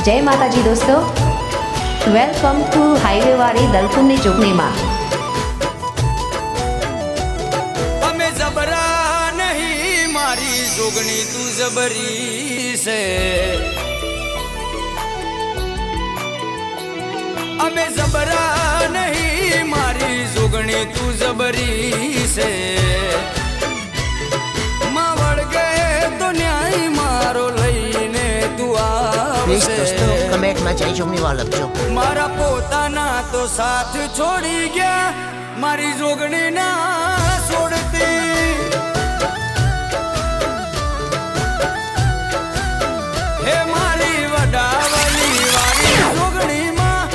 જય માતાજી દોસ્તો, વેલકમ ટુ હાઈવે વાળી દલકુમની જોગણીમાં. અમે જબરા નહીં, મારી જોગણી તું જબરી છે. અમે જબરા નહીં, મારી જોગણી તું જબરી છે. માં વળગે તો ન્યાય મારો લઈને તું પ્લીઝ દોસ્તો આવશે. કમેન્ટમાં જય જોગણીવાળા લખજો. મારા પોતાના તો સાથ છોડી ગયા, મારી જોગણી ના છોડતી. હે મારી વડાવલી વાળી જોગણીમાં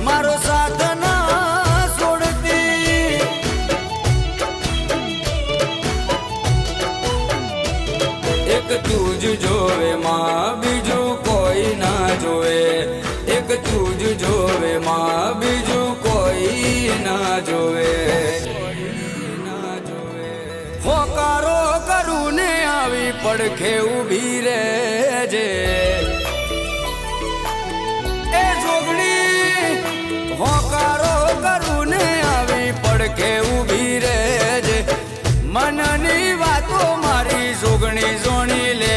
મારો સાથ ના છોડતી. એક તું જ જોવે માં, બીજું કોઈ ના જોવે. એક તું જ જોવે માં, બીજું કોઈ ના જોવે. હોકારો કરું ને આવી પડખે ઊભી રહેજે. એ જોગણી હોકારો કરું ને આવી પડખે ઊભી રહેજે. મનની વાતો મારી જોગણી જોણી લે